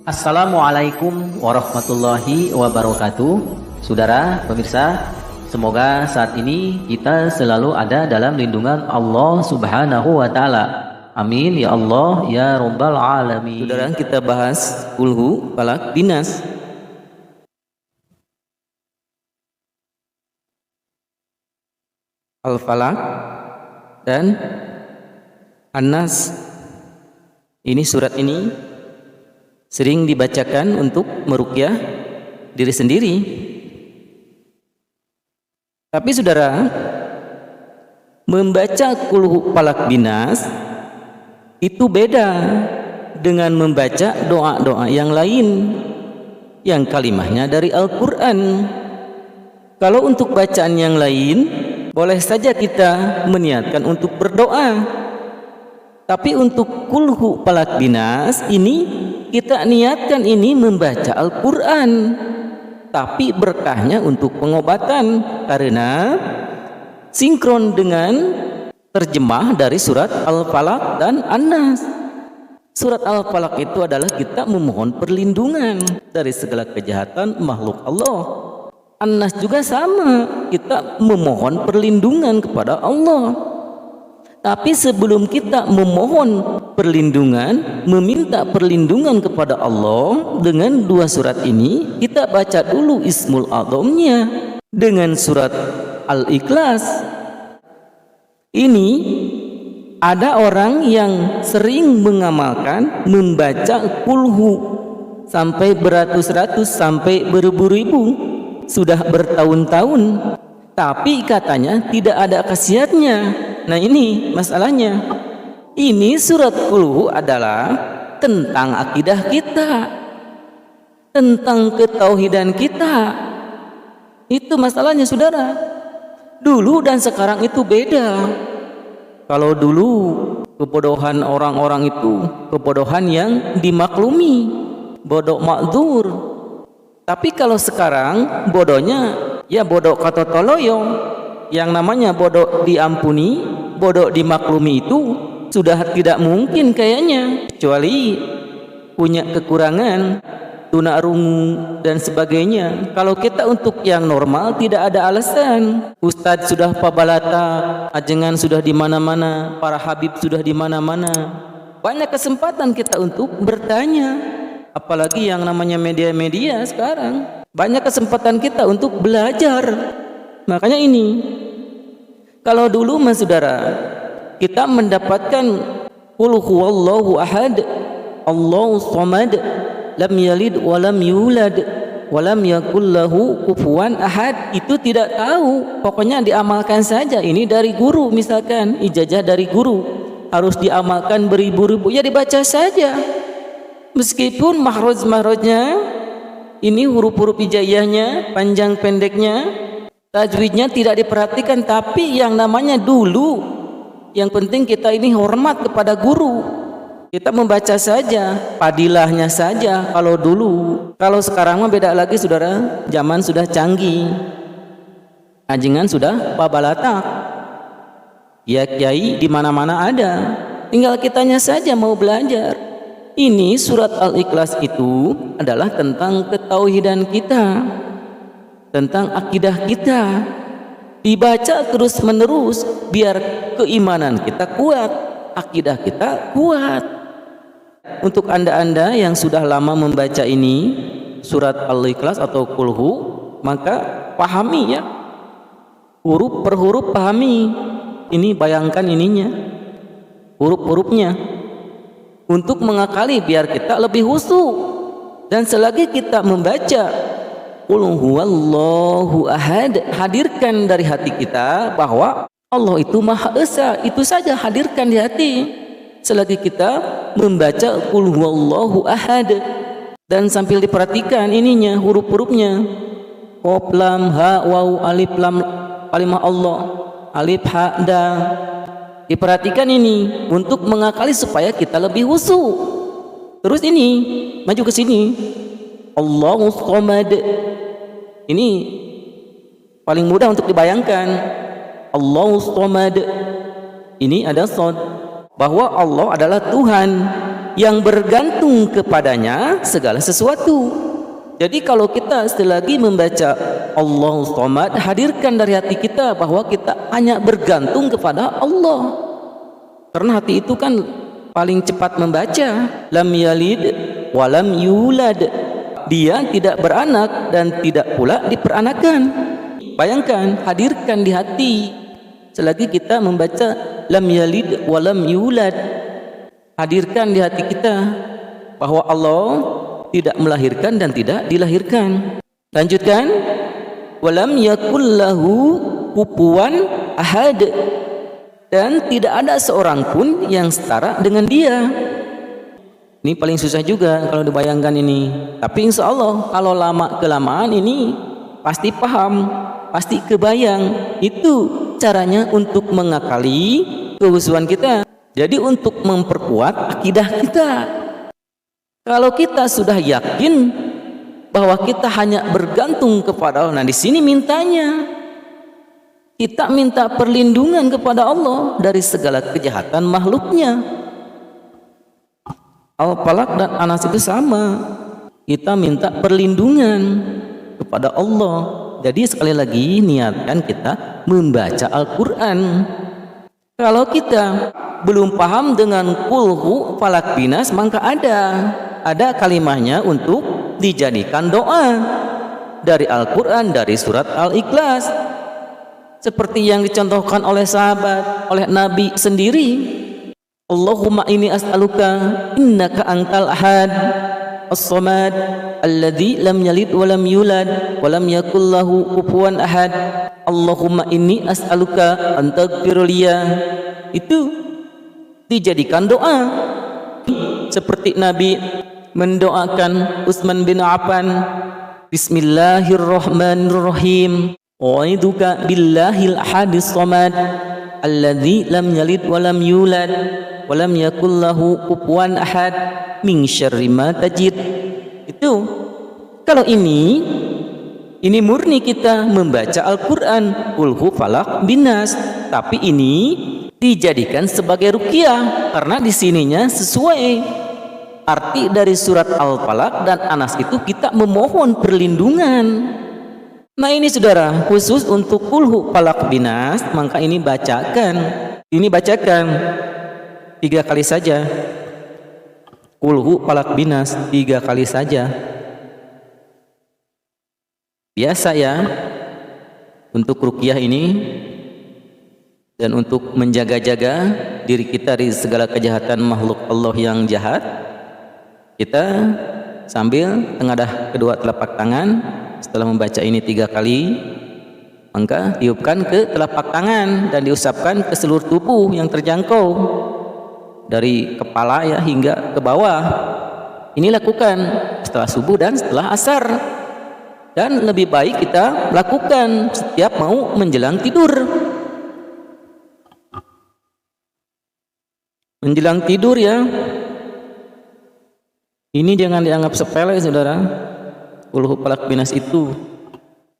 Assalamualaikum warahmatullahi wabarakatuh. Saudara pemirsa, semoga saat ini kita selalu ada dalam lindungan Allah Subhanahu wa taala. Amin ya Allah ya rabbal alamin. Saudara, kita bahas kulhu, falak, binas. Al-Falak dan An-Nas. Ini surat ini sering dibacakan untuk meruqyah diri sendiri. Tapi saudara, membaca kulhu falak binas itu beda dengan membaca doa-doa yang lain yang kalimahnya dari Al-Quran. Kalau untuk bacaan yang lain, boleh saja kita meniatkan untuk berdoa. Tapi untuk kulhu falak binas ini kita niatkan ini membaca Al-Quran, tapi berkahnya untuk pengobatan karena sinkron dengan terjemah dari surat Al-Falak dan An-Nas. Surat Al-Falak itu adalah kita memohon perlindungan dari segala kejahatan makhluk Allah. An-Nas juga sama, kita memohon perlindungan kepada Allah. Tapi sebelum kita memohon perlindungan, meminta perlindungan kepada Allah dengan dua surat ini, kita baca dulu Ismul A'zamnya dengan surat Al-Ikhlas. Ini ada orang yang sering mengamalkan membaca kulhu sampai beratus-ratus, sampai beribu-ribu, sudah bertahun-tahun, tapi katanya tidak ada khasiatnya. Nah, ini masalahnya. Ini surat kulhu adalah tentang akidah kita, tentang ketauhidan kita. Itu masalahnya, saudara. Dulu dan sekarang itu beda. Kalau dulu kebodohan orang-orang itu kebodohan yang dimaklumi, bodoh makdzur. Tapi kalau sekarang bodohnya ya bodoh kata toloyong. Yang namanya bodoh diampuni, bodoh dimaklumi itu sudah tidak mungkin kayaknya, kecuali punya kekurangan, tunarungu dan sebagainya. Kalau kita untuk yang normal tidak ada alasan. Ustadz sudah pabalata, ajengan sudah di mana-mana, para habib sudah di mana-mana. Banyak kesempatan kita untuk bertanya. Apalagi yang namanya media-media sekarang. Banyak kesempatan kita untuk belajar. Makanya ini, kalau dulu mas saudara, kita mendapatkan qul huwallahu ahad, Allahu samad, lam yalid walam yulad walam yakul lahu kufuwan ahad, itu tidak tahu, pokoknya diamalkan saja. Ini dari guru, misalkan ijazah dari guru, harus diamalkan beribu-ribu, ya dibaca saja. Meskipun makhraj-makhrajnya, ini huruf-huruf hijaiyahnya, panjang pendeknya, tajwidnya tidak diperhatikan, tapi yang namanya dulu, yang penting kita ini hormat kepada guru. Kita membaca saja, padilahnya saja kalau dulu. Kalau sekarang mah beda lagi, saudara. Zaman sudah canggih. Ajengan sudah pabalatak. Kiai di mana-mana ada. Tinggal kitanya saja mau belajar. Ini surat Al-Ikhlas itu adalah tentang ketauhidan kita, tentang akidah kita. Dibaca terus menerus biar keimanan kita kuat, akidah kita kuat. Untuk anda-anda yang sudah lama membaca ini surat Al-Ikhlas atau kulhu, maka pahami ya, huruf per huruf pahami. Ini bayangkan ininya, huruf-hurufnya, untuk mengakali biar kita lebih khusyuk. Dan selagi kita membaca qul huwallahu ahad, hadirkan dari hati kita bahwa Allah itu Maha Esa. Itu saja, hadirkan di hati selagi kita membaca qul huwallahu ahad. Dan sambil diperhatikan ininya, huruf-hurufnya, qaf lam ha waw alif lam, kalimah Allah, alif ha da. Diperhatikan ini untuk mengakali supaya kita lebih khusyuk. Terus ini maju ke sini, Allahu samad. Ini paling mudah untuk dibayangkan. Allahu samad. Ini ada shad, bahwa Allah adalah Tuhan yang bergantung kepadanya segala sesuatu. Jadi kalau kita selagi membaca Allahu Samad, hadirkan dari hati kita bahwa kita hanya bergantung kepada Allah. Karena hati itu kan paling cepat membaca. Lam yalid wa lam yulad. Dia tidak beranak dan tidak pula diperanakan. Bayangkan, hadirkan di hati selagi kita membaca lam yalid wa lam yulad. Hadirkan di hati kita bahwa Allah tidak melahirkan dan tidak dilahirkan. Lanjutkan, walam yakul lahu kufuwan ahad, dan tidak ada seorang pun yang setara dengan dia. Ini paling susah juga kalau dibayangkan ini, tapi insya Allah kalau lama kelamaan ini pasti paham, pasti kebayang. Itu caranya untuk mengakali kehusuan kita. Jadi untuk memperkuat akidah kita. Kalau kita sudah yakin bahwa kita hanya bergantung kepada Allah, nah di sini mintanya kita minta perlindungan kepada Allah dari segala kejahatan makhluknya. Al-Falaq dan An-Nas itu sama, kita minta perlindungan kepada Allah. Jadi sekali lagi niatkan kita membaca Al-Quran. Kalau kita belum paham dengan kulhu falak binas, maka ada kalimahnya untuk dijadikan doa dari Al-Quran, dari surat Al-Ikhlas, seperti yang dicontohkan oleh sahabat, oleh Nabi sendiri. Allahumma inni as'aluka innaka antal ahad as-samad alladzi lam yalid wa lam yulad wa lam yakul lahu kufuwan ahad. Allahumma inni as'aluka an taghfir liya. Itu dijadikan doa seperti Nabi mendoakan Utsman bin Affan, Bismillahirrahmanirrahim, wa'idzuka billahil ahadis samad alladzi lam yalid wa lam yulad wa lam yakul lahu kufuwan ahad min syarri ma tajid. Itu kalau ini murni kita membaca Al-Quran kulhu falak binas, tapi ini dijadikan sebagai ruqyah karena di sininya sesuai arti dari surat Al-Falaq dan An-Nas itu kita memohon perlindungan. Nah ini saudara, khusus untuk kulhu falaq binas, maka ini bacakan 3 kali saja. Kulhu falaq binas 3 kali saja. Biasa ya untuk ruqyah ini, dan untuk menjaga-jaga diri kita dari segala kejahatan makhluk Allah yang jahat, kita sambil tengadah kedua telapak tangan setelah membaca ini 3 kali, maka tiupkan ke telapak tangan dan diusapkan ke seluruh tubuh yang terjangkau dari kepala ya hingga ke bawah. Ini lakukan setelah subuh dan setelah asar, dan lebih baik kita lakukan setiap mau menjelang tidur. Menjelang tidur ya, ini jangan dianggap sepele saudara, kulhu falaq binas itu.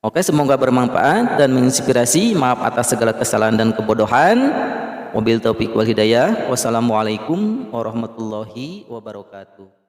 Oke, semoga bermanfaat dan menginspirasi. Maaf atas segala kesalahan dan kebodohan. Wabil taufiq wal hidayah. Wassalamualaikum warahmatullahi wabarakatuh.